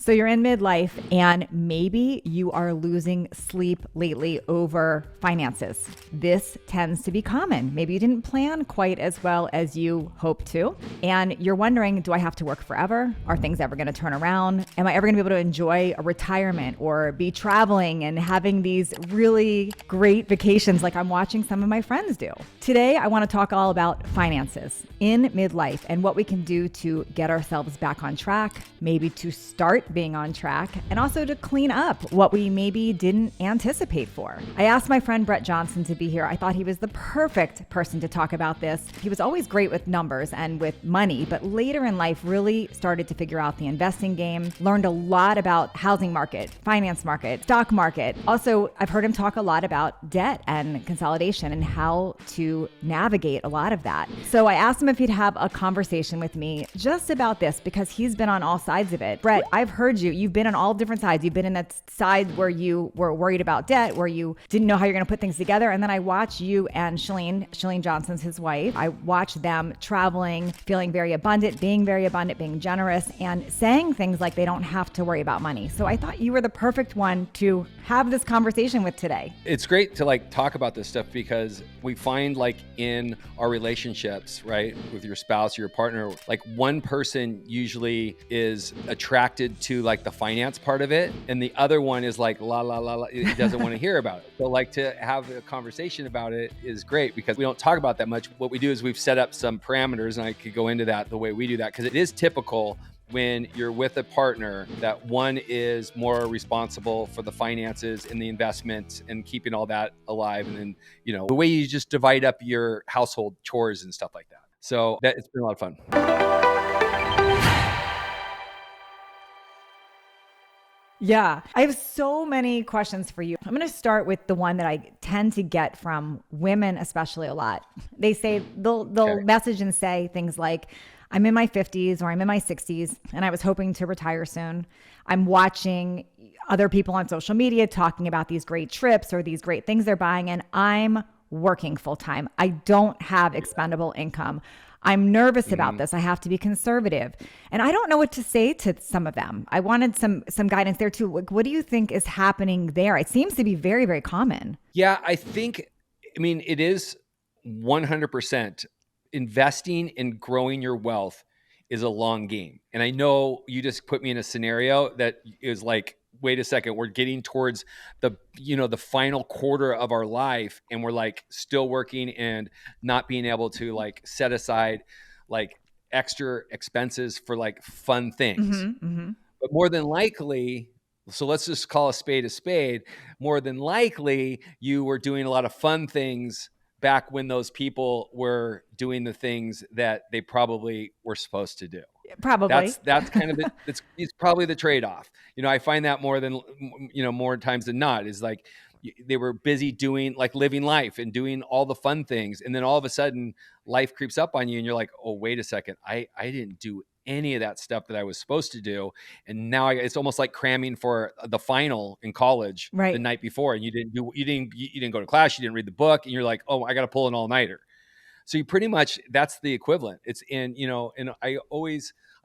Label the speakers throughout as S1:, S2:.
S1: So you're in midlife and maybe you are losing sleep lately over finances. This tends to be common. Maybe you didn't plan quite as well as you hoped to. And you're wondering, do I have to work forever? Are things ever going to turn around? Am I ever going to be able to enjoy a retirement or be traveling and having these really great vacations like I'm watching some of my friends do? Today, I want to talk all about finances in midlife and what we can do to get ourselves back on track, maybe to start being on track, and also to clean up what we maybe didn't anticipate for. I asked my friend Bret Johnson to be here. I thought he was the perfect person to talk about this. He was always great with numbers and with money, but later in life really started to figure out the investing game, learned a lot about housing market, finance market, stock market. Also, I've heard him talk a lot about debt and consolidation and how to navigate a lot of that. So I asked him if he'd have a conversation with me just about this because he's been on all sides of it. Bret, I've heard you've been on all different sides. You've been in that side where you were worried about debt, where you didn't know how you're going to put things together. And then I watch you and Shalene Johnson's his wife. I watch them traveling, feeling very abundant, being generous, and saying things like they don't have to worry about money. So I thought you were the perfect one to have this conversation with today.
S2: It's great to talk about this stuff because we find in our relationships, right, with your spouse or your partner, one person usually is attracted to the finance part of it, and the other one is la la la la. He doesn't want to hear about it. So to have a conversation about it is great because we don't talk about that much. What we do is we've set up some parameters, and I could go into that the way we do that because it is typical when you're with a partner that one is more responsible for the finances and the investments and keeping all that alive, and then the way you just divide up your household chores and stuff like that. So it's been a lot of fun.
S1: Yeah, I have so many questions for you. I'm going to start with the one that I tend to get from women, especially a lot. They say they'll message and say things like, I'm in my 50s or I'm in my 60s and I was hoping to retire soon. I'm watching other people on social media talking about these great trips or these great things they're buying, and I'm working full time. I don't have expendable income. I'm nervous about this. I have to be conservative. And I don't know what to say to some of them. I wanted some guidance there too. What do you think is happening there? It seems to be very, very common.
S2: Yeah, it is 100%. Investing and growing your wealth is a long game. And I know you just put me in a scenario that is wait a second, we're getting towards the final quarter of our life and we're still working and not being able to set aside extra expenses for fun things. But more than likely, so let's just call a spade, more than likely you were doing a lot of fun things back when those people were doing the things that they probably were supposed to do.
S1: Probably.
S2: That's kind of it's probably the trade-off. I find that more times than not is they were busy doing living life and doing all the fun things. And then all of a sudden life creeps up on you and you're like, oh, wait a second. I didn't do any of that stuff that I was supposed to do. And now it's almost like cramming for the final in college the night before. And you didn't go to class. You didn't read the book. And you're like, oh, I got to pull an all-nighter. So you pretty much, that's the equivalent. It's and I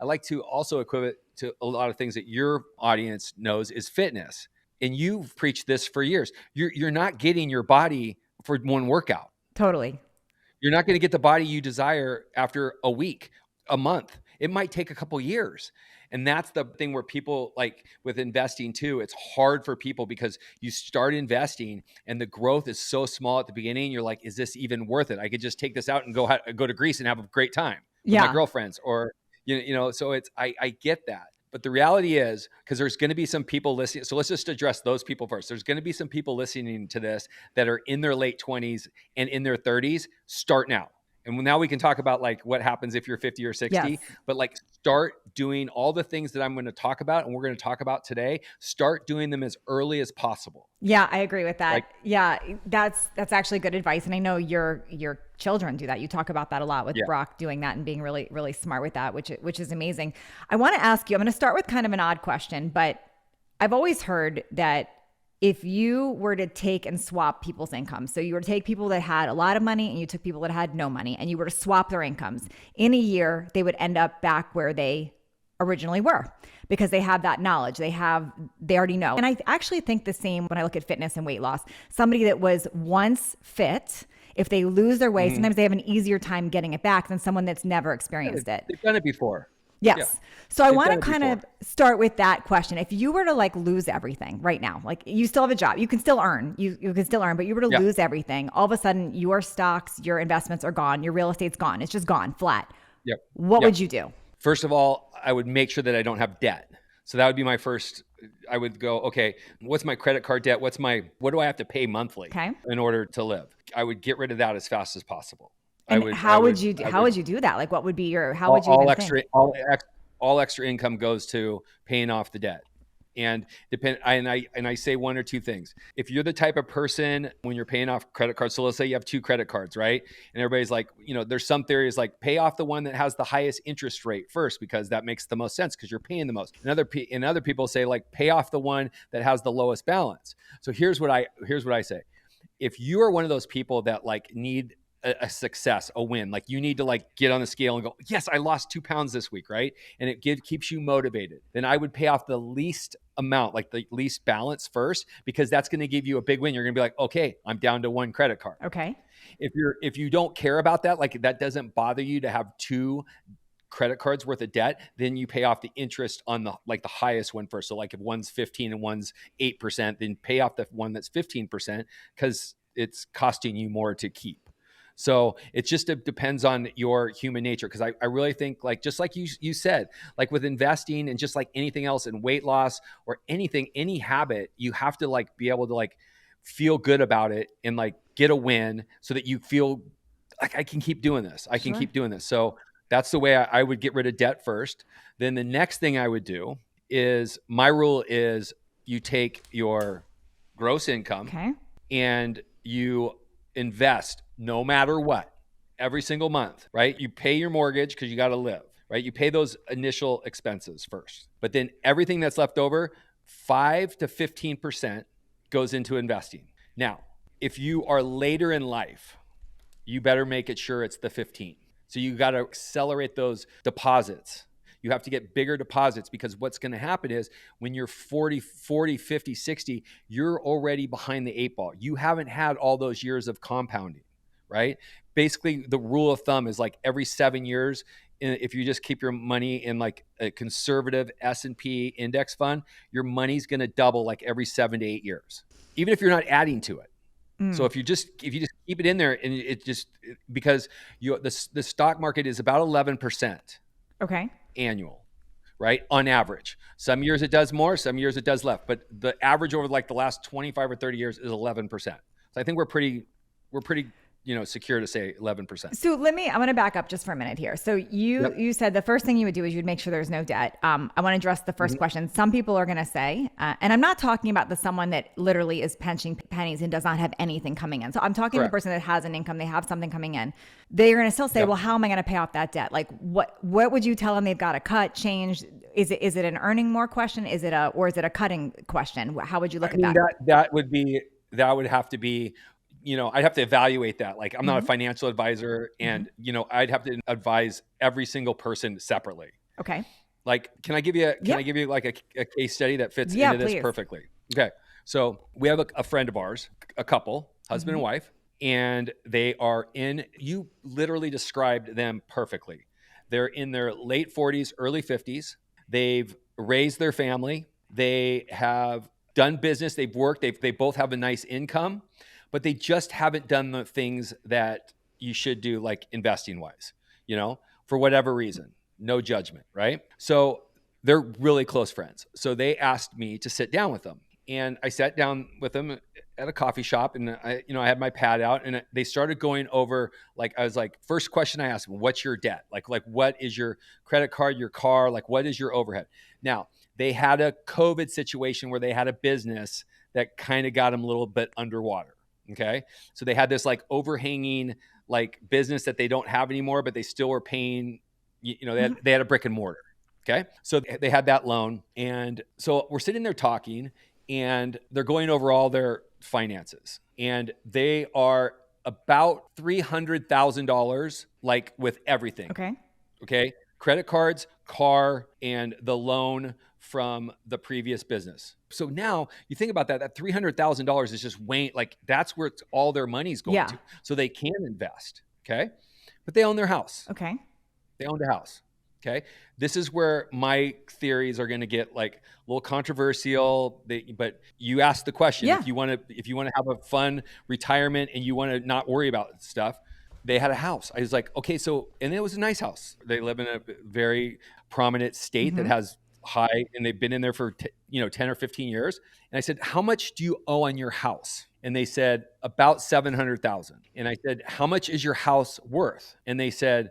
S2: like to also equate it to a lot of things that your audience knows is fitness. And you've preached this for years. You're not getting your body for one workout.
S1: Totally.
S2: You're not going to get the body you desire after a week, a month. It might take a couple years. And that's the thing where people with investing too, it's hard for people because you start investing and the growth is so small at the beginning. You're like, is this even worth it? I could just take this out and go to Greece and have a great time with my girlfriends or, so I get that. But the reality is, because there's going to be some people listening. So let's just address those people first. There's going to be some people listening to this that are in their late 20s and in their 30s. Start now. And now we can talk about what happens if you're 50 or 60,
S1: yes.
S2: But start doing all the things that I'm going to talk about and we're going to talk about today. Start doing them as early as possible.
S1: Yeah, I agree with that. That's actually good advice. And I know your children do that. You talk about that a lot with Brock doing that and being really, really smart with that, which is amazing. I want to ask you, I'm going to start with kind of an odd question, but I've always heard that if you were to take and swap people's incomes, so you were to take people that had a lot of money and you took people that had no money and you were to swap their incomes, in a year, they would end up back where they originally were, because they have that knowledge. They already know. And I actually think the same when I look at fitness and weight loss. Somebody that was once fit, if they lose their weight, sometimes they have an easier time getting it back than someone that's never experienced it.
S2: They've done it before.
S1: Yes.
S2: Yeah.
S1: So I want to kind of start with that question. If you were to like lose everything right now, like you still have a job, you can still earn, you can still earn, but you were to lose everything, all of a sudden your stocks, your investments are gone, your real estate's gone. It's just gone flat.
S2: Yep.
S1: What would you do?
S2: First of all, I would make sure that I don't have debt. So that would be my first. I would go, okay, what's my credit card debt? What do I have to pay monthly in order to live? I would get rid of that as fast as possible.
S1: And how would you do that? Like, what would be your, how would you
S2: all
S1: even
S2: extra,
S1: think?
S2: all extra income goes to paying off the debt. And I say one or two things. If you're the type of person when you're paying off credit cards, so let's say you have 2 credit cards, right? And everybody's like, there's some theories like pay off the one that has the highest interest rate first, because that makes the most sense because you're paying the most. And other people say like pay off the one that has the lowest balance. So here's what I say. If you are one of those people that like need a success, a win, like you need to like get on the scale and go, yes, I lost 2 pounds this week, right? And it keeps you motivated. Then I would pay off the least amount, like the least balance first, because that's going to give you a big win. You're going to be like, okay, I'm down to 1 credit card.
S1: Okay.
S2: If you don't care about that, like that doesn't bother you to have 2 credit cards worth of debt, then you pay off the interest on the highest one first. So like if one's 15 and one's 8%, then pay off the one that's 15% because it's costing you more to keep. So it depends on your human nature. Cause I really think like, just like you said, like with investing and just like anything else in weight loss or anything, any habit, you have to like be able to like feel good about it and like get a win so that you feel like I can keep doing this. I can keep doing this. So that's the way I would get rid of debt first. Then the next thing I would do is, my rule is you take your gross income and you invest no matter what, every single month, right? You pay your mortgage because you got to live, right? You pay those initial expenses first, but then everything that's left over, 5 to 15% goes into investing. Now, if you are later in life, you better make it sure it's the 15. So you got to accelerate those deposits. You have to get bigger deposits, because what's going to happen is when you're 40, 50, 60, you're already behind the 8 ball. You haven't had all those years of compounding, right? Basically, the rule of thumb is like every 7 years, if you just keep your money in like a conservative S&P index fund, your money's going to double like every 7 to 8 years, even if you're not adding to it. So if you just keep it in there, and it just, because the stock market is about 11%.
S1: Okay.
S2: Annual, right? On average. Some years it does more, some years it does less, but the average over like the last 25 or 30 years is 11%. So I think we're pretty secure to say 11%.
S1: So I'm going to back up just for a minute here. So you said the first thing you would do is you'd make sure there's no debt. I want to address the first question. Some people are going to say, and I'm not talking about someone that literally is pinching pennies and does not have anything coming in. So I'm talking to the person that has an income, they have something coming in. They're going to still say, well, how am I going to pay off that debt? Like what would you tell them they've got to cut, change? Is it an earning more question? or is it a cutting question? How would you look at that?
S2: That would have to be, I'd have to evaluate that. Like, I'm not a financial advisor, and, I'd have to advise every single person separately.
S1: Okay.
S2: Like, can I give you like a case study that fits into this perfectly? Okay. So we have a friend of ours, a couple, husband and wife, and they are you literally described them perfectly. They're in their late 40s, early 50s. They've raised their family. They have done business. They've worked. They both have a nice income, but they just haven't done the things that you should do, like investing wise, for whatever reason. No judgment, right? So they're really close friends. So they asked me to sit down with them. And I sat down with them at a coffee shop, and I had my pad out, and they started going over, I was like, first question I asked them, what's your debt? Like what is your credit card, your car? Like, what is your overhead? Now, they had a COVID situation where they had a business that kind of got them a little bit underwater. Okay. So they had this overhanging business that they don't have anymore, but they still were paying, they had a brick and mortar. Okay. So they had that loan. And so we're sitting there talking, and they're going over all their finances, and they are about $300,000, with everything.
S1: Okay.
S2: Okay. Credit cards, car, and the loan from the previous business. So now you think about that $300,000 is just weighing, like that's where all their money's going to. So they can invest. Okay. But they own their house.
S1: Okay.
S2: They owned a house. Okay. This is where my theories are going to get like a little controversial. But you asked the question, if you want to have a fun retirement and you want to not worry about stuff, they had a house. I was like, okay, so, and it was a nice house. They live in a very prominent state that has high, and they've been in there for 10 or 15 years. And I said, how much do you owe on your house? And they said about 700,000. And I said, how much is your house worth? And they said,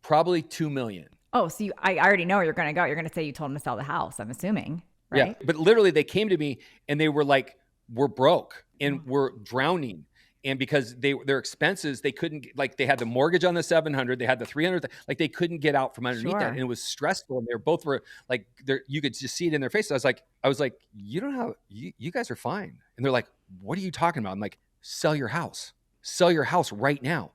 S2: probably 2 million.
S1: Oh, so I already know where you're going to go. You're going to say you told them to sell the house, I'm assuming, right?
S2: Yeah, but literally they came to me and they were like, we're broke and we're drowning. And because their expenses, they couldn't, like they had the mortgage on the 700, they had the 300, like they couldn't get out from underneath that. And it was stressful. And they both were like, you could just see it in their faces. I was like, you don't have, you guys are fine. And they're like, what are you talking about? I'm like, sell your house right now.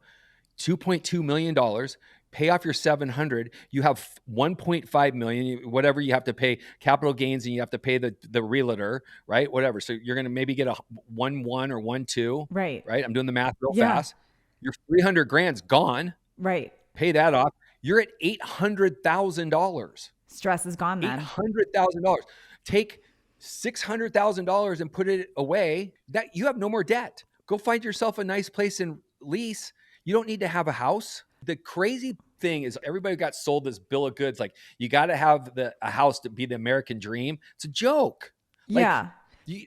S2: $2.2 million. Pay off your 700. You have 1.5 million, whatever you have to pay capital gains, and you have to pay the realtor, right? Whatever. So you're going to maybe get a 1.1 or 1.2, right? I'm doing the math real fast. Your 300 grand's gone,
S1: right?
S2: Pay that off. You're at $800,000.
S1: Stress is gone then.
S2: $800,000. Take $600,000 and put it away. That you have no more debt. Go find yourself a nice place and lease. You don't need to have a house. The crazy thing is everybody got sold this bill of goods. Like you got to have a house to be the American dream. It's a joke.
S1: Yeah.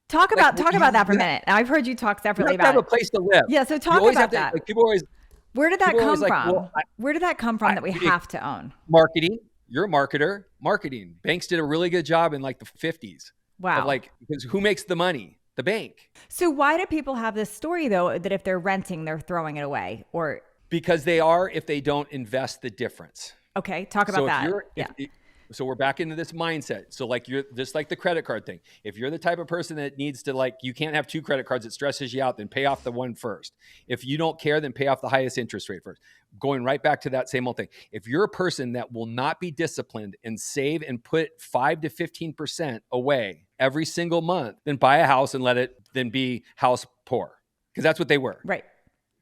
S1: Talk about that for a minute. I've heard you talk separately about
S2: have a place to live.
S1: Yeah. So talk about that.
S2: Like, people always.
S1: Where did that come from? Where did that come from that we have to own?
S2: Marketing. You're a marketer. Marketing. Banks did a really good job in like the 50s.
S1: Wow.
S2: Because who makes the money? The bank.
S1: So why do people have this story though, that if they're renting, they're throwing it away? Or
S2: because they are, if they don't invest the difference.
S1: Okay. Talk about that.
S2: So we're back into this mindset. So like you're just like the credit card thing. If you're the type of person that needs to you can't have two credit cards, it stresses you out, then pay off the one first. If you don't care, then pay off the highest interest rate first. Going right back to that same old thing. If you're a person that will not be disciplined and save and put 5 to 15% away every single month, then buy a house and let it then be house poor. Because that's what they were.
S1: Right.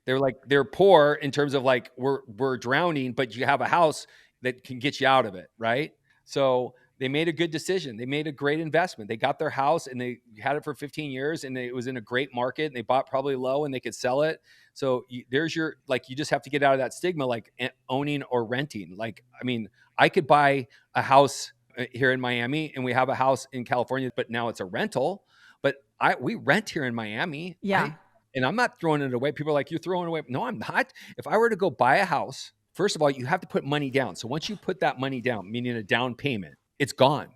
S2: They're poor in terms of like, we're drowning, but you have a house that can get you out of it. Right. So they made a good decision. They made a great investment. They got their house and they had it for 15 years and it was in a great market and they bought probably low and they could sell it. So there's you just have to get out of that stigma, like owning or renting. Like, I mean, I could buy a house here in Miami and we have a house in California, but now it's a rental, but we rent here in Miami.
S1: Yeah.
S2: And I'm not throwing it away. People are like, you're throwing it away. No, I'm not. If I were to go buy a house, first of all, you have to put money down. So once you put that money down, meaning a down payment, it's gone.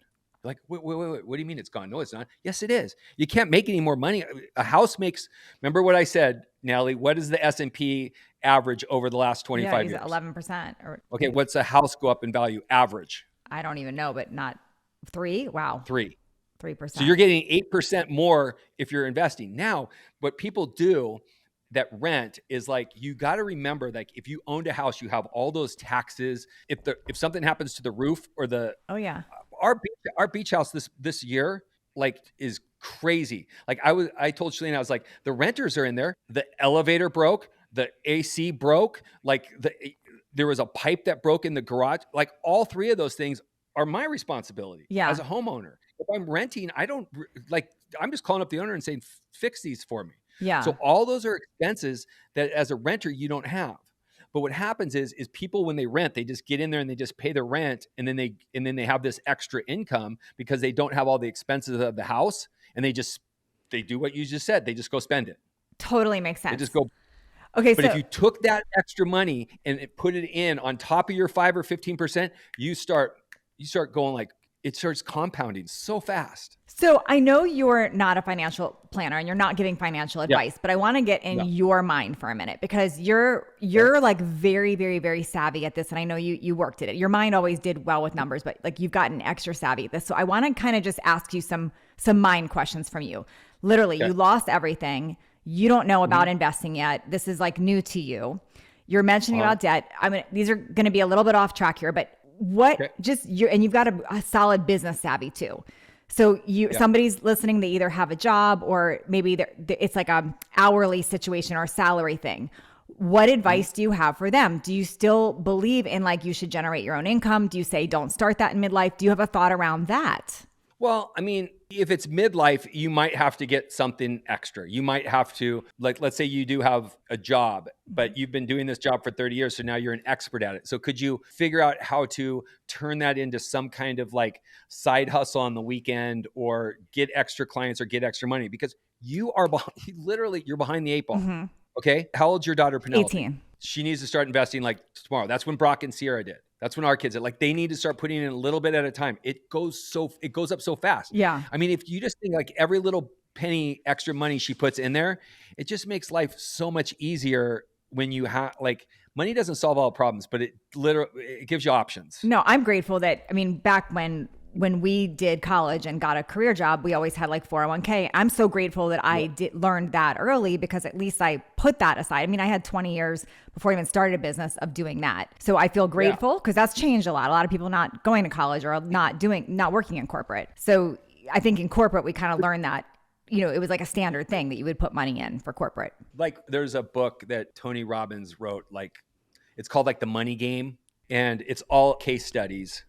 S2: Like, wait, what do you mean it's gone? No, it's not. Yes, it is. You can't make any more money. A house makes, remember what I said, Natalie, what is the S&P average over the last 25 years?
S1: 11%.
S2: Okay, what's a house go up in value average?
S1: I don't even know, but not 3? Wow. 3%.
S2: So you're getting 8% more if you're investing. Now, what people do that rent is like, you got to remember, like if you owned a house, you have all those taxes. If something happens to the roof or our beach house this year, like is crazy. Like I told Shalene, I was like, the renters are in there. The elevator broke, the AC broke, like there was a pipe that broke in the garage. Like all 3 of those things are my responsibility as a homeowner. If I'm renting, I'm just calling up the owner and saying, fix these for me.
S1: Yeah.
S2: So all those are expenses that as a renter, you don't have. But what happens is people, when they rent, they just get in there and they just pay the rent. And then they have this extra income because they don't have all the expenses of the house. And they do what you just said. They just go spend it.
S1: Totally makes sense.
S2: They just go.
S1: Okay.
S2: But if you took that extra money and put it in on top of your 5 or 15%, you start going like, it starts compounding so fast.
S1: So I know you're not a financial planner and you're not giving financial advice, but I want to get in your mind for a minute because you're like very, very, very savvy at this. And I know you worked at it. Your mind always did well with numbers, but like you've gotten extra savvy at this. So I want to kind of just ask you some mind questions from you. Literally, you lost everything. You don't know about investing yet. This is like new to you. You're mentioning about debt. I mean, these are going to be a little bit off track here, but what
S2: Okay.
S1: just you, and you've got a solid business savvy too. So
S2: Yeah.
S1: somebody's listening, they either have a job or maybe it's like a hourly situation or a salary thing. What
S2: Mhm.
S1: advice do you have for them? Do you still believe in like you should generate your own income? Do you say don't start that in midlife? Do you have a thought around that?
S2: Well, I mean, if it's midlife, you might have to get something extra. You might have to, like, let's say you do have a job, but you've been doing this job for 30 years. So now you're an expert at it. So could you figure out how to turn that into some kind of like side hustle on the weekend or get extra clients or get extra money? Because you are behind, literally, you're behind the eight ball.
S1: Mm-hmm.
S2: Okay. How old's your daughter, Penelope?
S1: 18.
S2: She needs to start investing like tomorrow. That's when Brock and Sierra did. That's when our kids did. Like they need to start putting in a little bit at a time. It goes up so fast.
S1: Yeah.
S2: I mean, if you just think like every little penny extra money she puts in there, it just makes life so much easier when you have like money doesn't solve all problems, but it gives you options.
S1: No, I'm grateful that, I mean, back when we did college and got a career job, we always had like 401k. I'm so grateful that I did learned that early because at least I put that aside. I mean, I had 20 years before I even started a business of doing that. So I feel grateful because that's changed a lot. A lot of people not going to college or not working in corporate. So I think in corporate, we kind of learned that, it was like a standard thing that you would put money in for corporate.
S2: Like there's a book that Tony Robbins wrote, like it's called like The Money Game, and it's all case studies.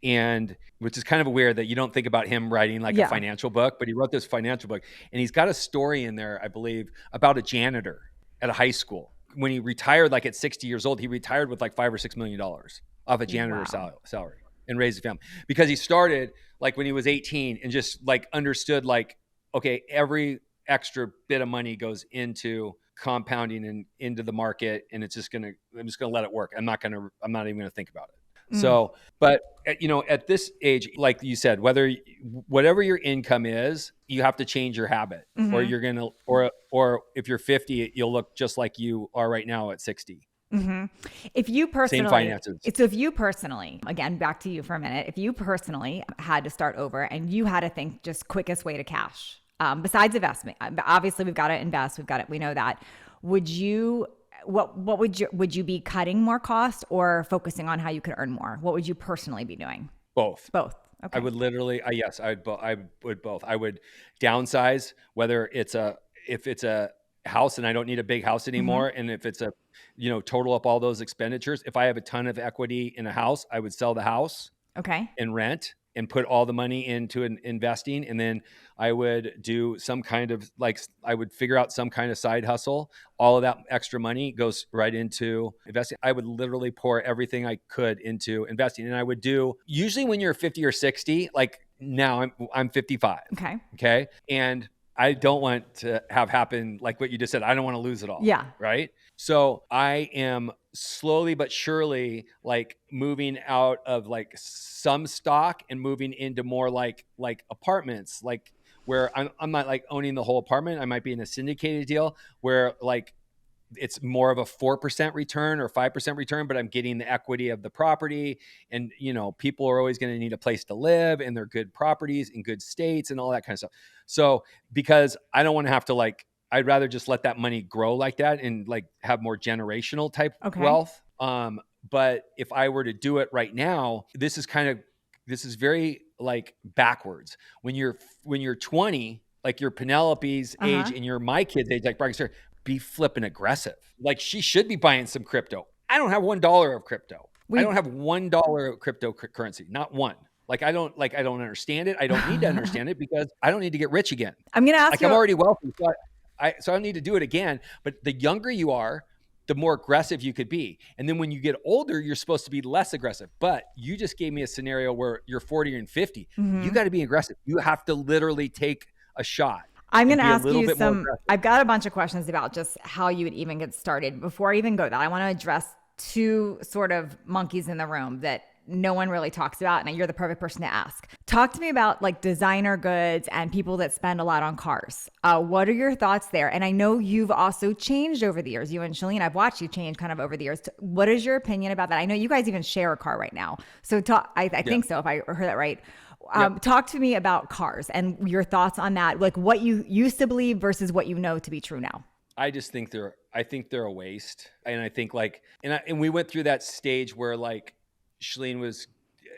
S2: And which is kind of weird that you don't think about him writing like a financial book, but he wrote this financial book and he's got a story in there, I believe, about a janitor at a high school. When he retired, like at 60 years old, he retired with like $5 or $6 million off a janitor salary and raised a family because he started like when he was 18 and just like understood like, okay, every extra bit of money goes into compounding and into the market. And I'm just going to let it work. I'm not even going to think about it. So, but at this age, like you said, whatever your income is, you have to change your habit or you're going to, or if you're 50, you'll look just like you are right now at 60.
S1: Mm-hmm.
S2: Same finances.
S1: So if you personally, again, back to you for a minute, if you personally had to start over and you had to think just quickest way to cash, besides investment, obviously we've got to invest, we know that. Would you be cutting more cost or focusing on how you could earn more? What would you personally be doing?
S2: Both.
S1: Both. Okay.
S2: I would literally, yes, I would both. I would downsize, whether if it's a house and I don't need a big house anymore. And if it's total up all those expenditures, if I have a ton of equity in a house, I would sell the house.
S1: Okay.
S2: And rent and put all the money into investing. And then I would do some kind of I would figure out some kind of side hustle. All of that extra money goes right into investing. I would literally pour everything I could into investing. And I would do usually when you're 50 or 60, like now I'm 55.
S1: Okay.
S2: Okay. And I don't want to have happen like what you just said. I don't want to lose it all.
S1: Yeah.
S2: Right. So I am slowly but surely like moving out of like some stock and moving into more like apartments, like where I'm not like owning the whole apartment. I might be in a syndicated deal where like it's more of a 4% return or 5% return, but I'm getting the equity of the property. And, people are always going to need a place to live and they're good properties in good states and all that kind of stuff. So because I don't want to have to I'd rather just let that money grow like that and like have more generational type wealth. But if I were to do it right now, this is very like backwards. When you're 20, like your Penelope's age and you're my kid's age, like Brian said, be flipping aggressive. Like she should be buying some crypto. I don't have $1 of crypto. I don't have $1 of cryptocurrency, not one. Like I don't understand it. I don't need to understand it because I don't need to get rich again.
S1: I'm going to ask you.
S2: I'm already wealthy, so I don't need to do it again. But the younger you are, the more aggressive you could be. And then when you get older, you're supposed to be less aggressive. But you just gave me a scenario where you're 40 and 50. You got to be aggressive. You have to literally take a shot.
S1: I'm going to ask you I've got a bunch of questions about just how you would even get started. Before I even go that, I want to address two sort of monkeys in the room that no one really talks about, and you're the perfect person to ask. Talk to me about like designer goods and people that spend a lot on cars. What are your thoughts there? And I know you've also changed over the years. You and Shalene, I've watched you change kind of over the years. What is your opinion about that? I know you guys even share a car right now. So I think so, if I heard that right. Talk to me about cars and your thoughts on that, like what you used to believe versus what you know to be true now.
S2: I just think they're a waste. And I think and we went through that stage where like Shalene was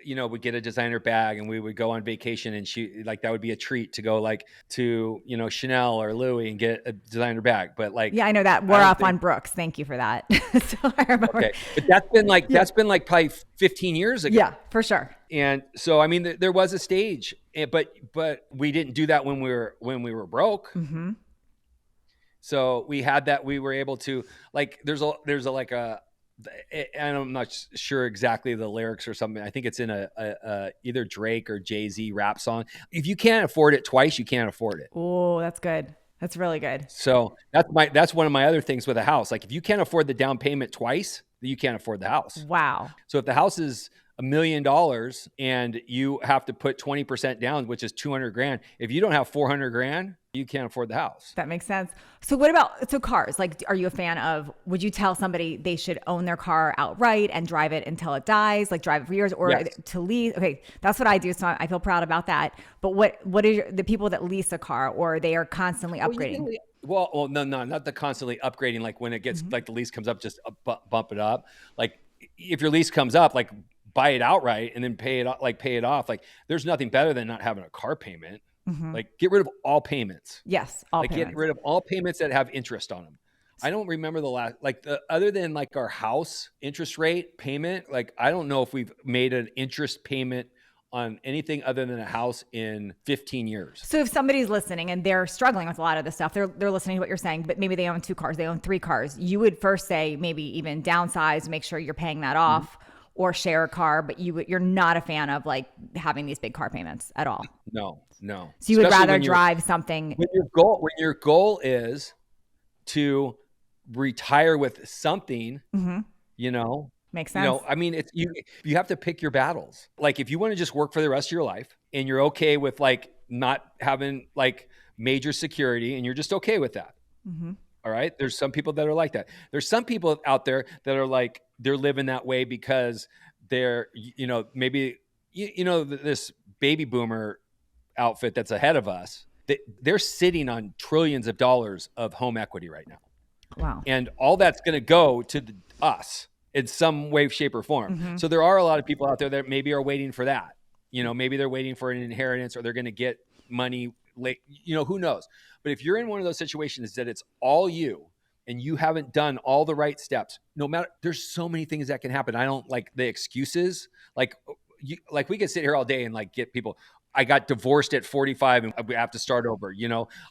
S2: would get a designer bag and we would go on vacation, and that would be a treat to go like to, Chanel or Louis and get a designer bag. But like,
S1: Yeah, I know that. We're off on Brooks. Thank you for that. So I remember.
S2: Okay. But that's been like probably 15 years ago.
S1: Yeah, for sure.
S2: And so, I mean, there was a stage, but we didn't do that when we were broke.
S1: Mm-hmm.
S2: So we had that. We were able to, like, there's and I'm not sure exactly the lyrics or something. I think it's in a either Drake or Jay-Z rap song. If you can't afford it twice, you can't afford it.
S1: Oh, that's good. That's really good.
S2: So that's one of my other things with a house. Like, if you can't afford the down payment twice, you can't afford the house.
S1: Wow.
S2: So if the house is $1 million and you have to put 20% down, which is $200,000, if you don't have $400,000, you can't afford the house.
S1: That makes sense. So what about cars? Like, are you a fan of, would you tell somebody they should own their car outright and drive it until it dies, like drive it for years, or
S2: Yes.
S1: to lease? Okay, that's what I do. So I feel proud about that. But what are the people that lease a car, or they are constantly upgrading?
S2: Well, no, not the constantly upgrading. Like when it gets like the lease comes up, just bump it up. Like if your lease comes up, like buy it outright and then pay it off. Like there's nothing better than not having a car payment.
S1: Mm-hmm.
S2: Like get rid of all payments.
S1: Yes, all payments.
S2: Get rid of all payments that have interest on them. I don't remember the last, other than like our house interest rate payment. Like I don't know if we've made an interest payment on anything other than a house in 15 years.
S1: So if somebody's listening and they're struggling with a lot of this stuff, they're listening to what you're saying, but maybe they own 2 cars, they own 3 cars. You would first say maybe even downsize, make sure you're paying that off, or share a car, but you're not a fan of like having these big car payments at all.
S2: No.
S1: So you would rather drive something.
S2: When your goal is to retire with something,
S1: Makes sense.
S2: I mean, it's you have to pick your battles. Like if you want to just work for the rest of your life and you're okay with like not having like major security and you're just okay with that.
S1: Mm-hmm.
S2: All right. There's some people that are like that. There's some people out there that are like, they're living that way because they're, maybe, this baby boomer outfit that's ahead of us, they're sitting on trillions of dollars of home equity right now.
S1: Wow.
S2: And all that's going to go to us in some way, shape, or form.
S1: Mm-hmm.
S2: So there are a lot of people out there that maybe are waiting for that. Maybe they're waiting for an inheritance, or they're going to get money late. Who knows? But if you're in one of those situations that it's all you and you haven't done all the right steps, no matter, there's so many things that can happen. I don't like the excuses. Like we could sit here all day and like get people, I got divorced at 45 and we have to start over.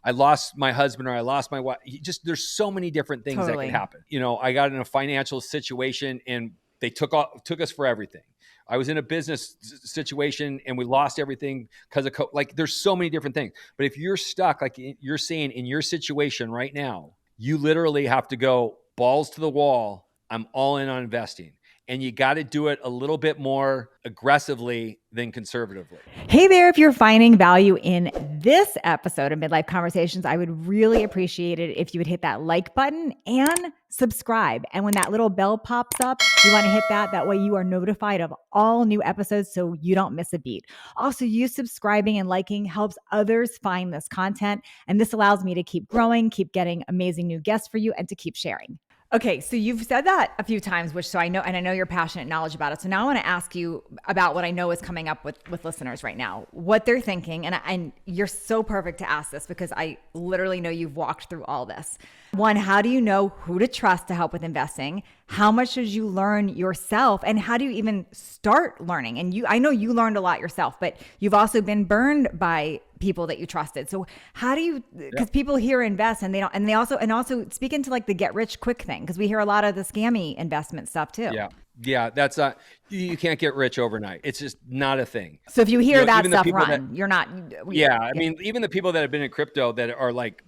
S2: I lost my husband, or I lost my wife. There's so many different things that can happen. I got in a financial situation and they took us for everything. I was in a business situation and we lost everything because of like, there's so many different things. But if you're stuck, like you're saying in your situation right now, you literally have to go balls to the wall. I'm all in on investing. And you got to do it a little bit more aggressively than conservatively.
S1: Hey there, if you're finding value in this episode of Midlife Conversations, I would really appreciate it if you would hit that like button and subscribe. And when that little bell pops up, you want to hit that. That way you are notified of all new episodes so you don't miss a beat. Also, you subscribing and liking helps others find this content. And this allows me to keep growing, keep getting amazing new guests for you, and to keep sharing. Okay, so you've said that a few times, which I know you're passionate knowledge about it. So now I want to ask you about what I know is coming up with listeners right now, what they're thinking. And you're so perfect to ask this because I literally know you've walked through all this. One, how do you know who to trust to help with investing? How much did you learn yourself? And how do you even start learning? And I know you learned a lot yourself, but you've also been burned by people that you trusted. So how do you, because people here invest and they don't, and also speak into like the get rich quick thing, because we hear a lot of the scammy investment stuff too.
S2: Yeah. That's not, you can't get rich overnight. It's just not a thing.
S1: So if you hear that stuff you're not.
S2: I mean, even the people that have been in crypto that are like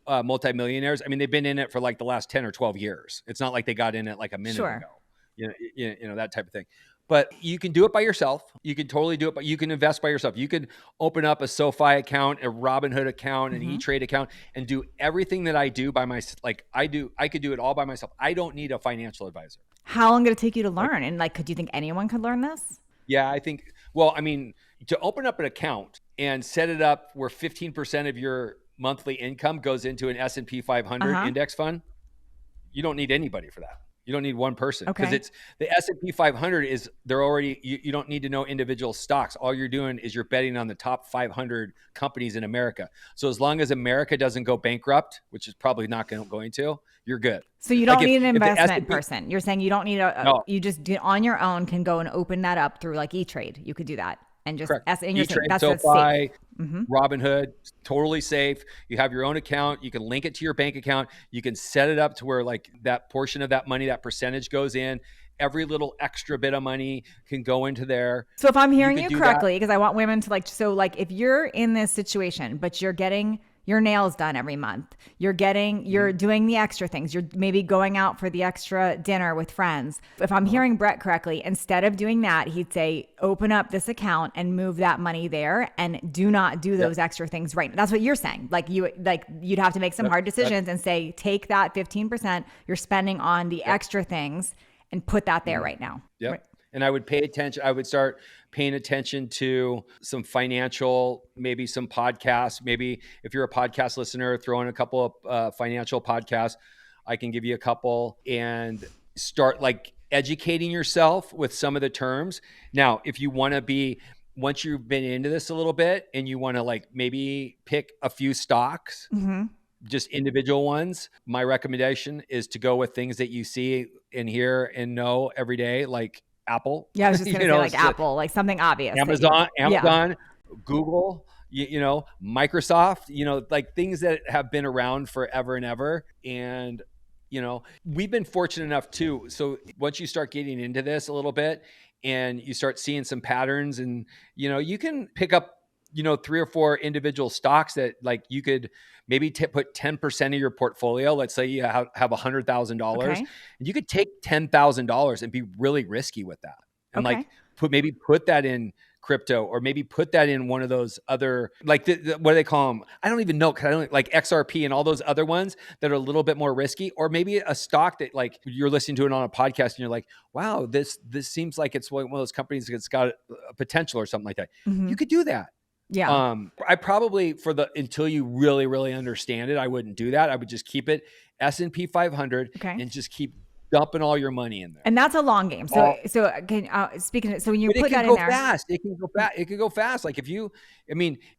S2: multimillionaires, I mean, they've been in it for like the last 10 or 12 years. It's not like they got in it like a minute ago, that type of thing. But you can do it by yourself. You can totally do it, but you can invest by yourself. You can open up a SoFi account, a Robinhood account, an E-Trade account, and do everything that I do by myself. Like I could do it all by myself. I don't need a financial advisor.
S1: How long did it take you to learn? And like, could you think anyone could learn this?
S2: Yeah, I think, well, I mean, to open up an account and set it up where 15% of your monthly income goes into an S&P 500 index fund, you don't need anybody for that. You don't need one person, because
S1: Okay.
S2: it's the S&P 500 is they're already, you don't need to know individual stocks. All you're doing is you're betting on the top 500 companies in America. So as long as America doesn't go bankrupt, which is probably not going to, you're good.
S1: So you
S2: Like
S1: don't need an
S2: if the
S1: investment
S2: S&P,
S1: person. You're saying you don't need
S2: no,
S1: you just on your own can go and open that up through like E-Trade. You could do that and just,
S2: correct.
S1: and you're saying
S2: E-Trade,
S1: that's safe.
S2: SoFi, Robinhood, totally safe. You have your own account. You can link it to your bank account. You can set it up to where like that portion of that money, that percentage goes in. Every little extra bit of money can go into there.
S1: So if I'm
S2: You
S1: hearing
S2: could
S1: you
S2: do that.
S1: correctly, because I want women to like, so like if you're in this situation, but you're getting your nails done every month, you're doing the extra things, you're maybe going out for the extra dinner with friends. If I'm hearing Bret correctly, instead of doing that, he'd say, open up this account and move that money there and do not do those extra things right now. That's what you're saying. Like you'd have to make some hard decisions and say, take that 15% you're spending on the extra things and put that there right now.
S2: Yep.
S1: Right.
S2: And I would pay attention. I would start paying attention to some financial, maybe some podcasts. Maybe if you're a podcast listener, throw in a couple of financial podcasts. I can give you a couple and start like educating yourself with some of the terms. Now, if you want to be, once you've been into this a little bit and you want to like maybe pick a few stocks, just individual ones, my recommendation is to go with things that you see and hear and know every day, like Apple.
S1: Yeah, I was just gonna say like
S2: so
S1: Apple, like something obvious.
S2: Amazon, Google, Microsoft, like things that have been around forever and ever. And, we've been fortunate enough too. So once you start getting into this a little bit and you start seeing some patterns and, you can pick up, 3 or 4 individual stocks that like you could maybe put 10% of your portfolio. Let's say you have $100,000
S1: Okay.
S2: and you could take $10,000 and be really risky with that. And
S1: Okay.
S2: like put that in crypto, or maybe put that in one of those other, like what do they call them? I don't even know. Cause I don't like XRP and all those other ones that are a little bit more risky, or maybe a stock that like you're listening to it on a podcast and you're like, wow, this seems like it's one of those companies that's got a potential or something like that. You could do that.
S1: Yeah.
S2: I probably until you really, really understand it, I wouldn't do that. I would just keep it S&P 500
S1: Okay.
S2: and just keep dumping all your money in there.
S1: And that's a long game. So speaking of, so when you put that in there,
S2: fast. It can go fast. It can go fast. Like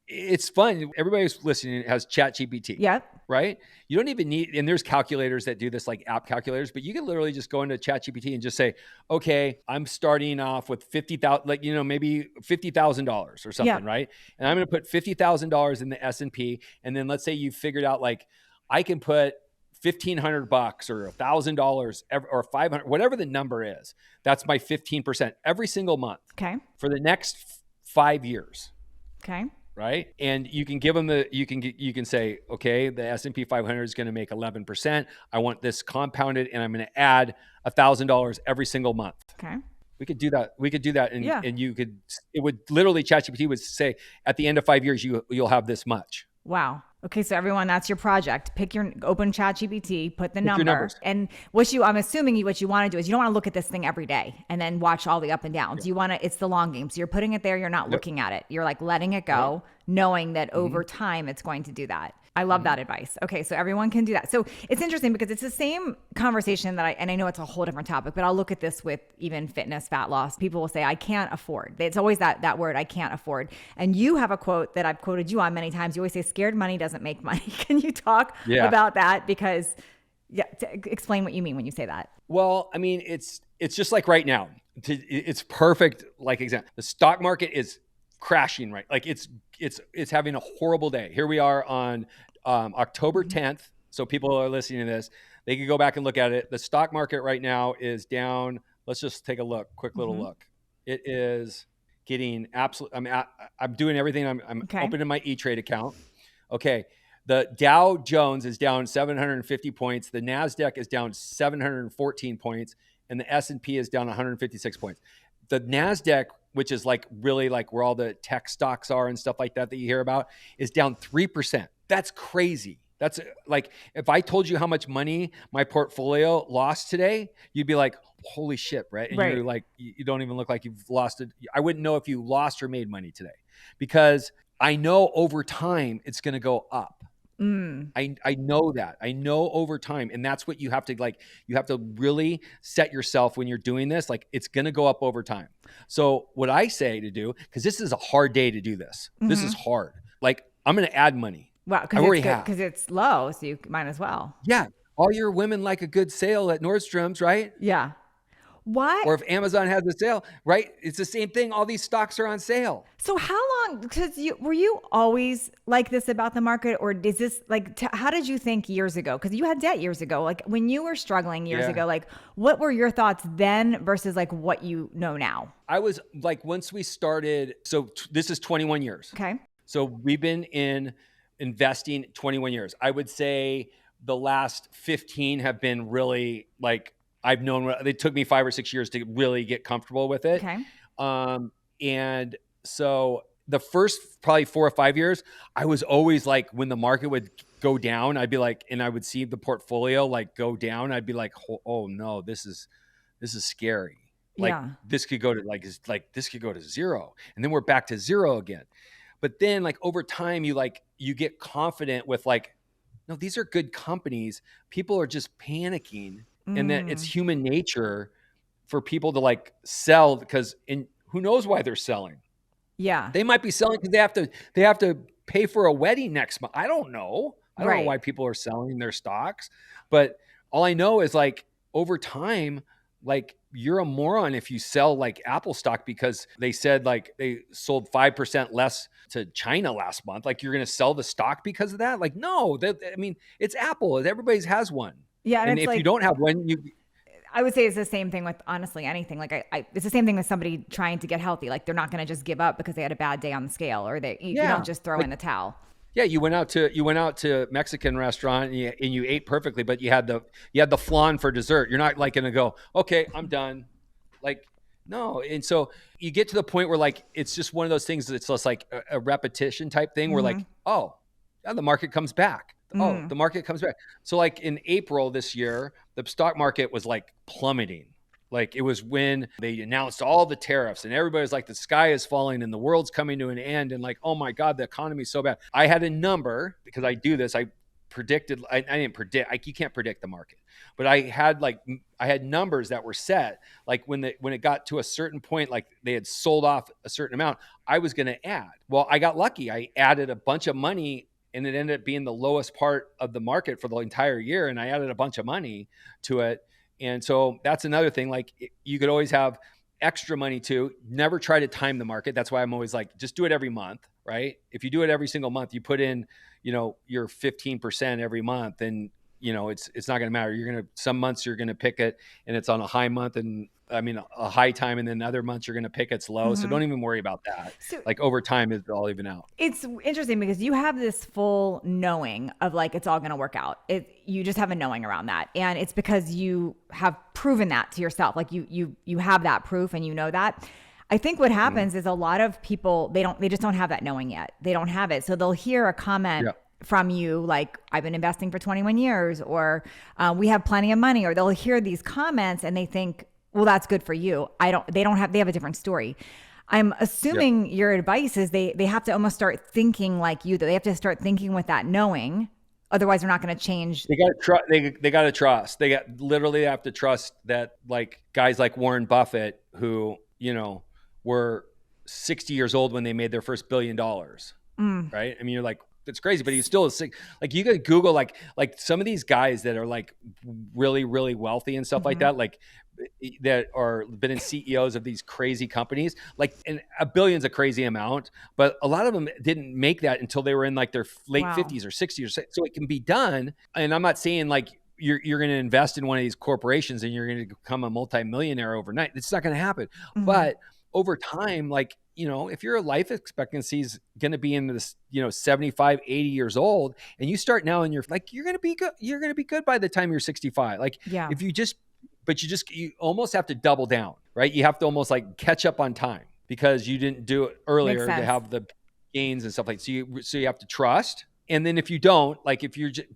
S2: it's fun. Everybody who's listening has ChatGPT.
S1: Yep.
S2: Right? You don't even need, and there's calculators that do this, like app calculators, but you can literally just go into ChatGPT and just say, okay, I'm starting off with 50,000, like, maybe $50,000 or something, right? And I'm going to put $50,000 in the S&P. And then let's say you figured out like, I can put $1,500 or $1,000 or $500, whatever the number is. That's my 15% every single month.
S1: Okay.
S2: For the next 5 years.
S1: Okay.
S2: Right. And you can give them you can say, okay, the S&P 500 is going to make 11%. I want this compounded and I'm going to add $1,000 every single month.
S1: Okay.
S2: We could do that. And it would literally, ChatGPT would say at the end of 5 years, you'll have this much.
S1: Wow. Okay, so everyone, that's your project. Open ChatGPT, put the number,
S2: numbers.
S1: and I'm assuming what you want to do is you don't want to look at this thing every day and then watch all the up and downs. You want to, it's the long game. So you're putting it there. You're not looking at it. You're like letting it go, knowing that over time it's going to do that. I love that advice. Okay, so everyone can do that. So it's interesting because it's the same conversation and I know it's a whole different topic, but I'll look at this with even fitness, fat loss. People will say, I can't afford. It's always that word, I can't afford. And you have a quote that I've quoted you on many times. You always say, scared money doesn't make money. Can you talk about that? Because explain what you mean when you say that.
S2: Well, I mean, it's just like right now. It's perfect. Like example, the stock market is crashing, right? Like it's having a horrible day. Here we are on October 10th. So people are listening to this, they can go back and look at it. The stock market right now is down. Let's just take a look, quick little look. It is getting absolute. I'm doing everything. I'm opening my E-Trade account. Okay. The Dow Jones is down 750 points. The NASDAQ is down 714 points. And the S&P is down 156 points. The NASDAQ, which is like really like where all the tech stocks are and stuff like that you hear about, is down 3%. That's crazy. That's like, if I told you how much money my portfolio lost today, you'd be like, holy shit, right? And you're like, you don't even look like you've lost it. I wouldn't know if you lost or made money today, because I know over time it's going to go up. I know that. I know over time. And that's what you have to like, you have to really set yourself when you're doing this. Like it's going to go up over time. So what I say to do, because this is a hard day to do this. This is hard. Like I'm going to add money.
S1: Wow,
S2: I
S1: because it's
S2: already
S1: good,
S2: have.
S1: because it's low, so you might as well.
S2: Yeah. All your women like a good sale at Nordstrom's, right?
S1: Yeah. Why?
S2: Or if Amazon has a sale, right? It's the same thing. All these stocks are on sale.
S1: So how long? Because were you always like this about the market, or is this like how did you think years ago? Because you had debt years ago. Like when you were struggling years ago, like what were your thoughts then versus like what you know now?
S2: I was like, once we started, so this is 21 years.
S1: Okay.
S2: So we've been in investing 21 years. I would say the last 15 have been really like, I've known, it took me 5 or 6 years to really get comfortable with it.
S1: Okay.
S2: And so the first probably 4 or 5 years, I was always like, when the market would go down, I'd be like, and I would see the portfolio like go down. I'd be like, oh no, this is scary. Like this could go to this could go to zero. And then we're back to zero again. But then like over time, you get confident with like, no, these are good companies. People are just panicking. And that it's human nature for people to like sell because who knows why they're selling.
S1: Yeah.
S2: They might be selling because they have to pay for a wedding next month. I don't know. I don't know why people are selling their stocks. But all I know is like over time, like you're a moron if you sell like Apple stock because they said like they sold 5% less to China last month. Like you're going to sell the stock because of that? Like, no, I mean, it's Apple. Everybody's has one.
S1: Yeah.
S2: And if
S1: like,
S2: you don't have one,
S1: I would say it's the same thing with honestly anything. Like it's the same thing with somebody trying to get healthy. Like they're not going to just give up because they had a bad day on the scale, or you don't just throw in the towel.
S2: Yeah, you went out to Mexican restaurant and you ate perfectly, but you had the flan for dessert. You're not like going to go, okay, I'm done. Like, no. And so you get to the point where like, it's just one of those things that's just like a repetition type thing where like, oh, yeah, the market comes back. Oh, the market comes back. So like in April this year, the stock market was like plummeting. Like it was when they announced all the tariffs and everybody's like, the sky is falling and the world's coming to an end. And like, oh my God, the economy is so bad. I had a number because I do this. I predicted, I didn't predict, you can't predict the market, but I had numbers that were set. Like when it got to a certain point, like they had sold off a certain amount, I was going to add. Well, I got lucky. I added a bunch of money and it ended up being the lowest part of the market for the entire year. And I added a bunch of money to it. And so that's another thing. Like you could always have extra money too. Never try to time the market. That's why I'm always like, just do it every month, right? If you do it every single month, you put in, your 15% every month, and it's not going to matter. Some months you're going to pick it and it's on a high month, and a high time, and then other months you're going to pick it's low. So don't even worry about that. So, like over time, it'll all even out.
S1: It's interesting because you have this full knowing of like, it's all going to work out. You just have a knowing around that. And it's because you have proven that to yourself. Like you have that proof and you know that. I think what happens is a lot of people, they just don't have that knowing yet. They don't have it. So they'll hear a comment from you like, I've been investing for 21 years, or we have plenty of money, or they'll hear these comments and they think, well, that's good for you. They have a different story. I'm assuming your advice is they have to almost start thinking like you, that they have to start thinking with that knowing. Otherwise they're not going to change.
S2: They got to trust. They got to trust. They literally have to trust that like guys like Warren Buffett, who, were 60 years old when they made their first $1 billion. Right. I mean, you're like, that's crazy, but he's still like, you could Google like some of these guys that are like really, really wealthy and stuff like that. Like that are been in CEOs of these crazy companies, like, and $1 billion's a crazy amount, but a lot of them didn't make that until they were in like their late 50s or 60s. So it can be done. And I'm not saying like, you're going to invest in one of these corporations and you're going to become a multimillionaire overnight. It's not going to happen. But over time, like, if your life expectancy is going to be in this, 75, 80 years old, and you start now and you're like, you're going to be good. You're going to be good by the time you're 65. Like if you almost have to double down, right? You have to almost like catch up on time because you didn't do it earlier to have the gains and stuff like that. So you have to trust. And then if you don't, like,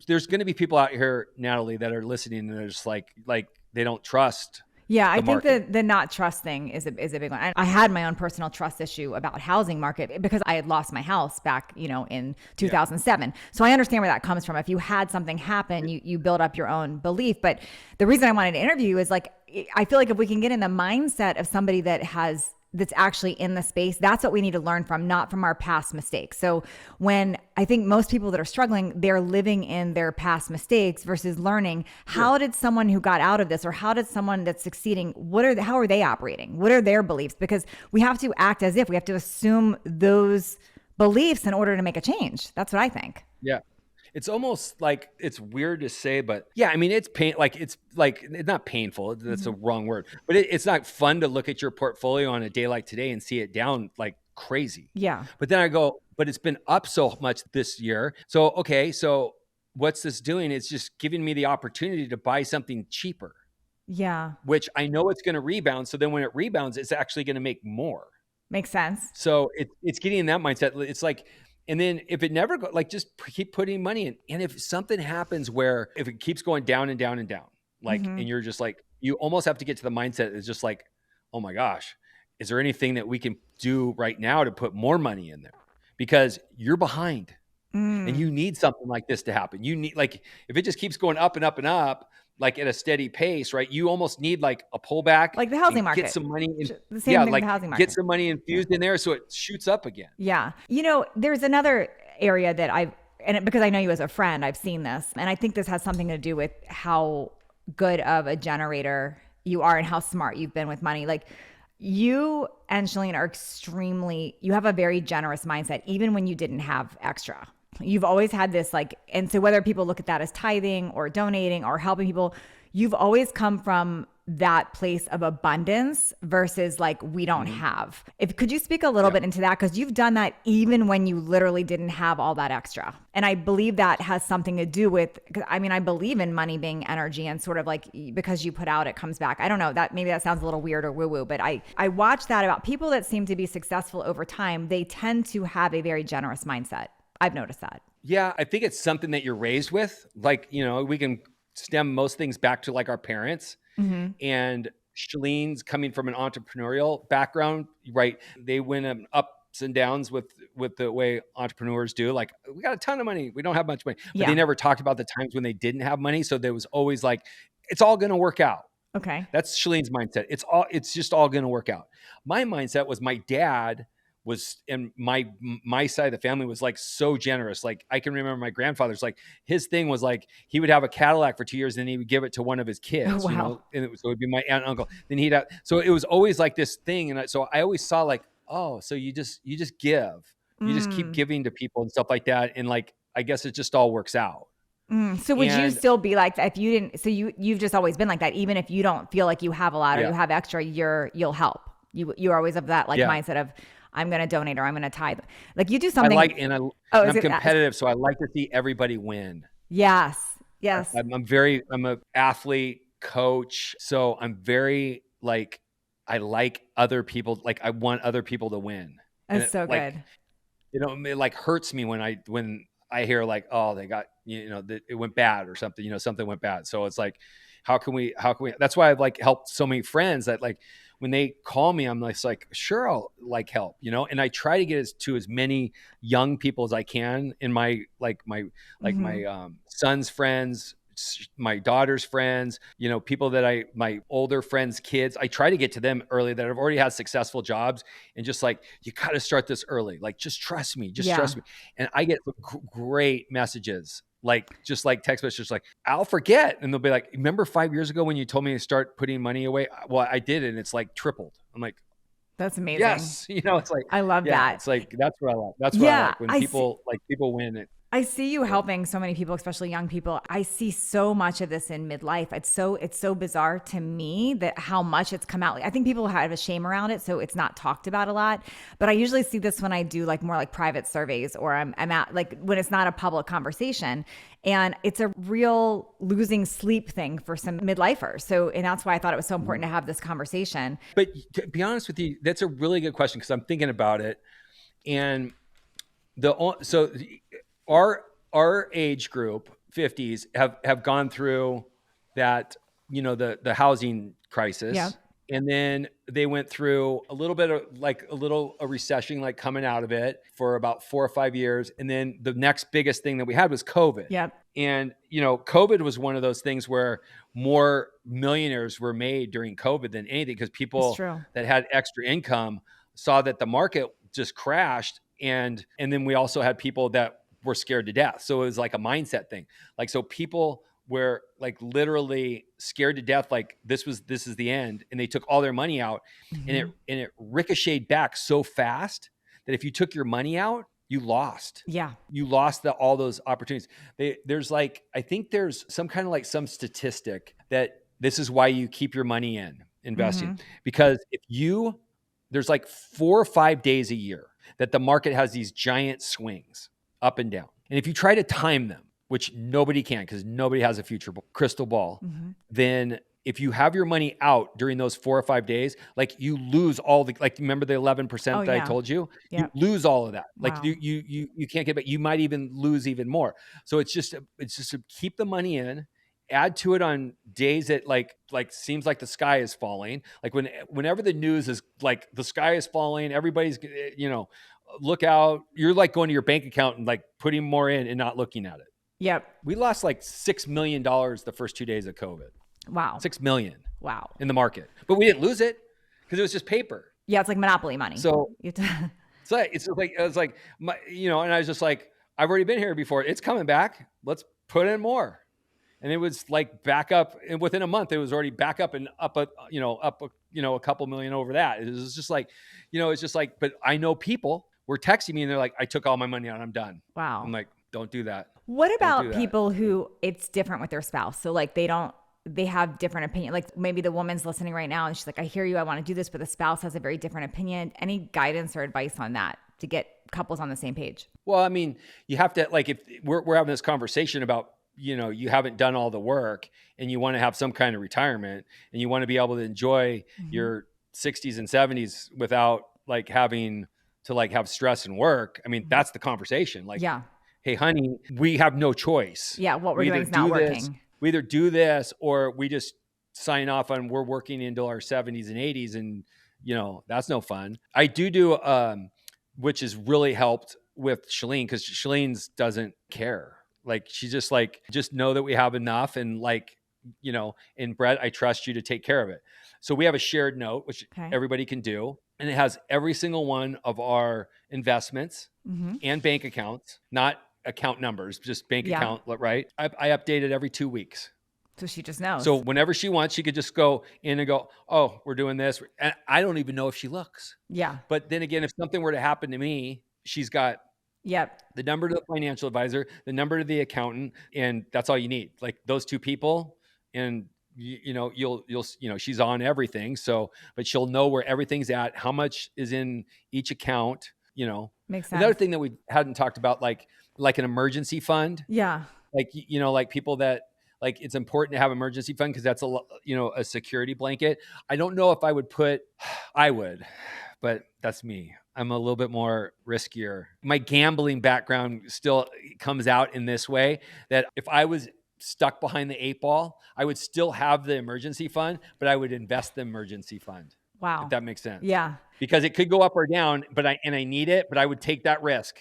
S2: there's going to be people out here, Natalie, that are listening and they're just like they don't trust.
S1: Yeah, I
S2: the
S1: think
S2: market.
S1: the not trust thing is a big one. I had my own personal trust issue about housing market because I had lost my house back, in
S2: Yeah.
S1: 2007. So I understand where that comes from. If you had something happen, you build up your own belief. But the reason I wanted to interview you is like I feel like if we can get in the mindset of somebody that's actually in the space, that's what we need to learn from, not from our past mistakes. So when I think most people that are struggling, they're living in their past mistakes versus learning
S2: Sure.
S1: how did someone who got out of this, or how did someone that's succeeding, how are they operating? What are their beliefs? Because we have to act as if we have to assume those beliefs in order to make a change. That's what I think.
S2: Yeah. It's almost like, it's weird to say, but yeah, I mean, it's not painful. That's a
S1: Mm-hmm.
S2: wrong word, but it's not fun to look at your portfolio on a day like today and see it down like crazy.
S1: Yeah.
S2: But then I go, but it's been up so much this year. So, okay. So what's this doing? It's just giving me the opportunity to buy something cheaper,
S1: Yeah.
S2: which I know it's going to rebound. So then when it rebounds, it's actually going to make more.
S1: Makes sense.
S2: So it's getting in that mindset. It's like, and then if it never go, like just keep putting money in. And if something happens where if it keeps going down and down and down, like,
S1: Mm-hmm.
S2: and you're just like, you almost have to get to the mindset. It's just like, oh my gosh, is there anything that we can do right now to put more money in there? Because you're behind and
S1: Mm.
S2: you need something like this to happen. You need, like, if it just keeps going up and up and up, like at a steady pace, right? You almost need like a pullback
S1: Like the
S2: and
S1: housing
S2: get
S1: market.
S2: some money in.
S1: The same
S2: Yeah.
S1: thing with the
S2: Like
S1: housing
S2: get
S1: market.
S2: some money infused in there so it shoots up again.
S1: Yeah. There's another area that because I know you as a friend, I've seen this. And I think this has something to do with how good of a generator you are and how smart you've been with money. Like you and Shalene you have a very generous mindset, even when you didn't have extra. You've always had this and so whether people look at that as tithing or donating or helping people, you've always come from that place of abundance versus like we don't
S2: Mhm.
S1: have. Could you speak a little
S2: Yeah.
S1: bit into that? Because you've done that even when you literally didn't have all that extra. And I believe that has something to do with, I believe in money being energy and sort of like because you put out, it comes back. I don't know, that maybe that sounds a little weird or woo woo, but I watch that about people that seem to be successful over time. They tend to have a very generous mindset. I've noticed that.
S2: Yeah. I think it's something that you're raised with. Like, we can stem most things back to like our parents.
S1: Mm-hmm.
S2: And Shalene's coming from an entrepreneurial background, right? They went ups and downs with the way entrepreneurs do. Like, we got a ton of money, we don't have much money, but they
S1: Yeah.
S2: never talked about the times when they didn't have money. So there was always like, it's all going to work out.
S1: Okay.
S2: That's Shalene's mindset. It's just all going to work out. My mindset was my dad was, and my side of the family was like so generous. Like I can remember my grandfather's like, his thing was like, he would have a Cadillac for 2 years and then he would give it to one of his
S1: Oh,
S2: kids,
S1: wow.
S2: and so it would be my aunt and uncle. Then so it was always like this thing. And so I always saw like, oh, so you just give, you just keep
S1: Mm.
S2: giving to people and stuff like that. And like, I guess it just all works out.
S1: So would you
S2: And
S1: still be like that if you didn't? So you've just always been like that, even if you don't feel like you have a lot or
S2: yeah,
S1: you have extra, you'll help. You're always of that like
S2: yeah.
S1: mindset of I'm going to donate or I'm going to tithe. Like you do
S2: I
S1: something.
S2: like,
S1: Oh,
S2: and I'm competitive. So I like to see everybody win.
S1: yes, yes.
S2: I'm a athlete coach. So I'm very like, I like other people. Like I want other people to win. And
S1: That's so good.
S2: it like hurts me when I hear like, oh, they got, it went bad or something, something went bad. So it's like, how can we, that's why I've like helped so many friends that like, when they call me, I'm like, sure, I'll like help, and I try to get to as many young people as I can in my
S1: Mm-hmm.
S2: son's friends, my daughter's friends, people that my older friends' kids. I try to get to them early that have already had successful jobs, and just like, you got to start this early. Like, just trust me,
S1: Yeah.
S2: And I get great messages. Like just like text messages, like I'll forget, and they'll be like, "Remember 5 years ago when you told me to start putting money away? Well, I did, and it's like tripled." I'm like,
S1: That's amazing.
S2: "Yes," it's like,
S1: I love
S2: yeah,
S1: that.
S2: it's like that's what I like. That's what I
S1: Yeah,
S2: like when people win it.
S1: I see you helping so many people, especially young people. I see so much of this in midlife. It's so bizarre to me that how much it's come out. I think people have a shame around it, so it's not talked about a lot. But I usually see this when I do like more like private surveys or I'm at like when it's not a public conversation. And it's a real losing sleep thing for some midlifers. So, and that's why I thought it was so important to have this conversation.
S2: But to be honest with you, that's a really good question because I'm thinking about it, and so our age group 50s have gone through that the housing
S1: Yep.
S2: crisis. And then they went through a little bit of a recession, like coming out of it for about 4 or 5 years. And then the next biggest thing that we had was COVID.
S1: Yep.
S2: And, COVID was one of those things where more millionaires were made during COVID than anything, because
S1: It's
S2: people
S1: true.
S2: that had extra income saw that the market just crashed. And then we also had people that were scared to death. So it was like a mindset thing. Like, so people were like literally scared to death, like this is the end, and they took all their money out, and it ricocheted back so fast that if you took your money out, you lost.
S1: Yeah.
S2: You lost all those opportunities. There's like, I think there's some kind of like some statistic that this is why you keep your money in investing, because there's like 4 or 5 days a year that the market has these giant swings up and down. And if you try to time them, which nobody can, because nobody has a future crystal ball, then if you have your money out during those 4 or 5 days, like you lose all the, like, remember the 11% that I told you?
S1: Yep.
S2: You lose all of that. Like
S1: Wow.
S2: you can't get back. You might even lose even more. So it's just to keep the money in, add to it on days that like seems like the sky is falling. Like whenever the news is like the sky is falling, everybody's, look out. You're like going to your bank account and like putting more in and not looking at it.
S1: Yep.
S2: We lost like $6 million the first 2 days of COVID.
S1: Wow.
S2: $6 million.
S1: Wow.
S2: In the market, but we didn't lose it because it was just paper.
S1: Yeah, it's like monopoly money.
S2: So
S1: it's
S2: like I was like, and I was just like, I've already been here before. It's coming back. Let's put in more. And it was like back up, and within a month, it was already back up and up a couple million over that. It was just like, it's just like, but I know people were texting me and they're like, I took all my money out. I'm done.
S1: Wow.
S2: I'm like, don't do that.
S1: What about people who it's different with their spouse? So like they have different opinion. Like maybe the woman's listening right now and she's like, I hear you, I want to do this, but the spouse has a very different opinion. Any guidance or advice on that to get couples on the same page?
S2: Well, I mean, you have to, like, if we're having this conversation about, you haven't done all the work and you want to have some kind of retirement and you want to be able to enjoy your 60s and 70s without like having to like have stress and work. I mean, that's the conversation. Like, hey, honey, we have no choice.
S1: Yeah, what we're doing is not working.
S2: We either do this or we just sign off on we're working into our 70s and 80s, and that's no fun. I do which has really helped with Shalene, because Shalene's doesn't care. Like, she's just like, just know that we have enough, and like, and Bret, I trust you to take care of it. So we have a shared note, which everybody can do. And it has every single one of our investments and bank accounts, not account numbers, just bank account, right? I update it every 2 weeks.
S1: So she just knows.
S2: So whenever she wants, she could just go in and go, oh, we're doing this. And I don't even know if she looks.
S1: Yeah.
S2: But then again, if something were to happen to me, she's got the number to the financial advisor, the number to the accountant, and that's all you need. Like those two people, and you'll she's on everything. So, but she'll know where everything's at, how much is in each account.
S1: Makes sense.
S2: Another thing that we hadn't talked about, like an emergency fund.
S1: Yeah.
S2: Like, like people that, like, it's important to have emergency fund because that's a security blanket. I don't know if I would but that's me. I'm a little bit more riskier. My gambling background still comes out in this way, that if I was stuck behind the 8 ball, I would still have the emergency fund, but I would invest the emergency fund.
S1: Wow.
S2: If that makes sense.
S1: Yeah.
S2: Because it could go up or down, but I need it, but I would take that risk.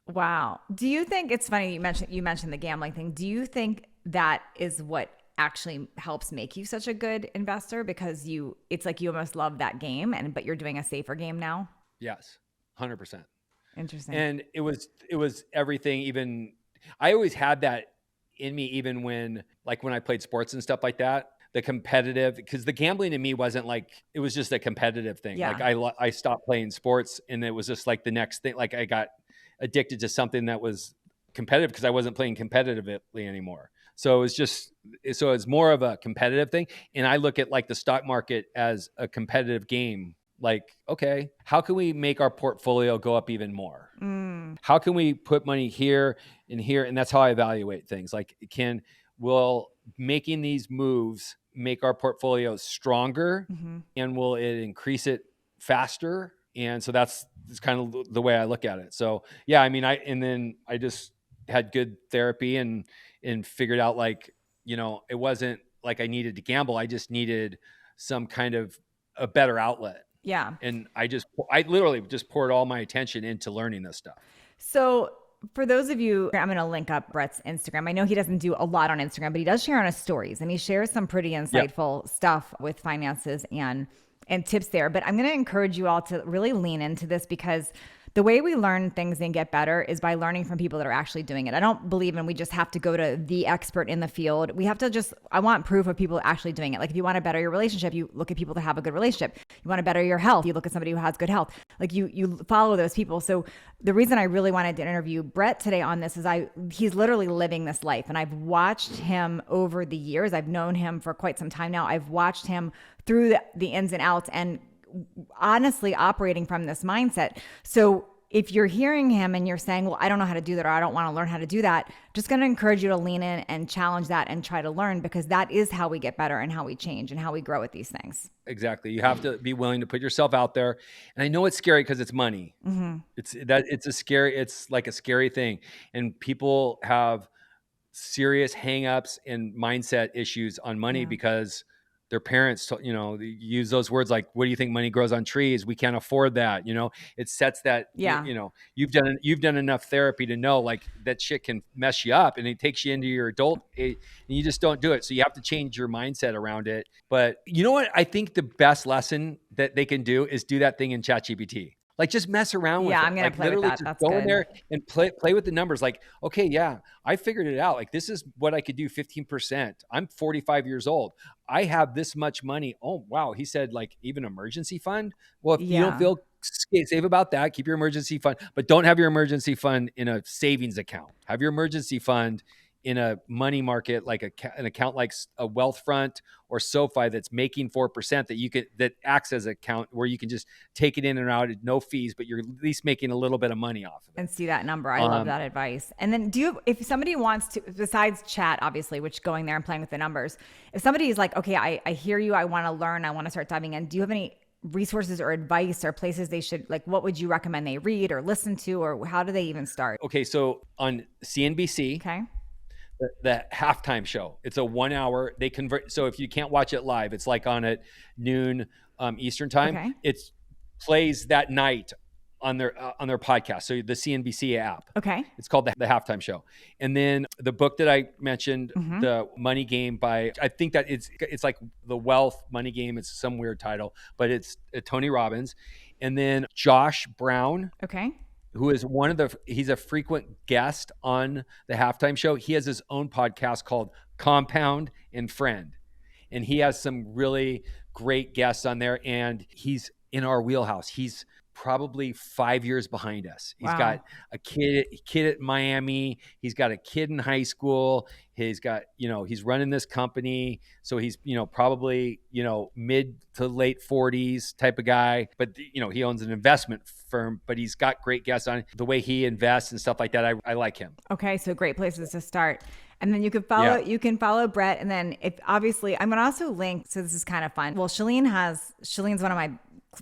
S1: Wow. Do you think it's funny you mentioned the gambling thing? Do you think that is what actually helps make you such a good investor, because it's like you almost love that game, but you're doing a safer game now?
S2: Yes. 100%.
S1: Interesting.
S2: And it was everything. Even I always had that in me, even when I played sports and stuff like that, the competitive, because the gambling in me wasn't like, it was just a competitive thing.
S1: Yeah.
S2: Like I stopped playing sports and it was just like the next thing. Like I got addicted to something that was competitive because I wasn't playing competitively anymore. So it's more of a competitive thing. And I look at like the stock market as a competitive game. Like, okay, how can we make our portfolio go up even more? How can we put money here and here? And that's how I evaluate things. Like, will making these moves make our portfolio stronger, and will it increase it faster? And so that's kind of the way I look at it. So yeah, I mean, then I just had good therapy and figured out, like, it wasn't like I needed to gamble. I just needed some kind of a better outlet.
S1: Yeah.
S2: And I literally just poured all my attention into learning this stuff.
S1: So for those of you, I'm going to link up Bret's Instagram. I know he doesn't do a lot on Instagram, but he does share on his stories, and he shares some pretty insightful stuff with finances and tips there. But I'm going to encourage you all to really lean into this, because the way we learn things and get better is by learning from people that are actually doing it. I don't believe in we just have to go to the expert in the field. We have to I want proof of people actually doing it. Like if you want to better your relationship, you look at people that have a good relationship. You want to better your health, you look at somebody who has good health. Like you follow those people. So the reason I really wanted to interview Bret today on this is he's literally living this life. And I've watched him over the years. I've known him for quite some time now. I've watched him through the ins and outs, and honestly operating from this mindset. So if you're hearing him and you're saying, well, I don't know how to do that, or I don't want to learn how to do that, just going to encourage you to lean in and challenge that and try to learn, because that is how we get better and how we change and how we grow at these things.
S2: Exactly. You have to be willing to put yourself out there. And I know it's scary because it's money.
S1: Mm-hmm.
S2: It's like a scary thing. And people have serious hangups and mindset issues on money because their parents, use those words like, what do you think money grows on trees? We can't afford that. It sets that, you've done enough therapy to know like that shit can mess you up, and it takes you into your adult age, and you just don't do it. So you have to change your mindset around it. But you know what? I think the best lesson that they can do is do that thing in ChatGPT. Like just mess around with it.
S1: Yeah, I'm going to play with that. That's
S2: go
S1: good.
S2: in there and play with the numbers. Like, okay, yeah, I figured it out. Like this is what I could do 15%. I'm 45 years old. I have this much money. Oh, wow. He said like even emergency fund. Well, if you don't feel safe about that, keep your emergency fund, but don't have your emergency fund in a savings account. Have your emergency fund in a money market, like an account like a Wealthfront or SoFi that's making 4% that acts as an account where you can just take it in and out at no fees, but you're at least making a little bit of money off of it.
S1: And see that number. I love that advice. And then if somebody wants to, besides chat, obviously, which going there and playing with the numbers, if somebody is like, okay, I hear you, I want to learn, I want to start diving in. Do you have any resources or advice or places they should, like, what would you recommend they read or listen to, or how do they even start?
S2: Okay. So on CNBC, the halftime show, it's a 1 hour, they convert. So if you can't watch it live, it's like on at noon Eastern time. It plays that night on their podcast. So the CNBC app. It's called the halftime show. And then the book that I mentioned, The Money Game by, I think that it's like The Wealth Money Game. It's some weird title, but it's Tony Robbins. And then Josh Brown. Who is he's a frequent guest on the halftime show. He has his own podcast called Compound and Friend. And he has some really great guests on there. And he's in our wheelhouse. He's probably 5 years behind us. He's got a kid at Miami. He's got a kid in high school. He's got, he's running this company. So he's, probably, mid to late 40s type of guy. But, he owns an investment firm, but he's got great guests on the way he invests and stuff like that. I like him. Okay. So great places to start. And then you can follow Bret. And then obviously I'm going to also link. So this is kind of fun. Well, Shalene's one of my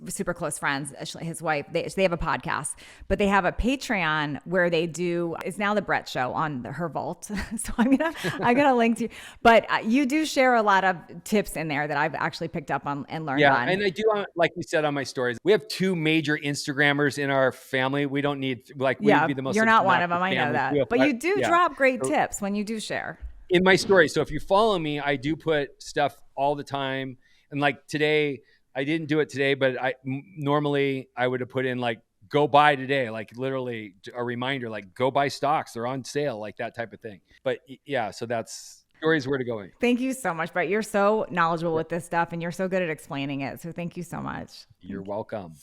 S2: super close friends, his wife, they have a podcast, but they have a Patreon where they do, it's now the Bret Show on her vault. So I'm gonna link to you, but you do share a lot of tips in there that I've actually picked up on and learned on. And I do, like we said on my stories, we have 2 major Instagrammers in our family. We don't need, like, we'd be the most. You're not one of them. I know that, but you do drop great tips when you do share in my story. So if you follow me, I do put stuff all the time. And like today, I didn't do it today, but normally I would have put in like, go buy today, like literally a reminder, like go buy stocks, they're on sale, like that type of thing. But yeah, so that's stories where to go. Thank you so much, Bret. You're so knowledgeable with this stuff and you're so good at explaining it. So thank you so much. You're welcome.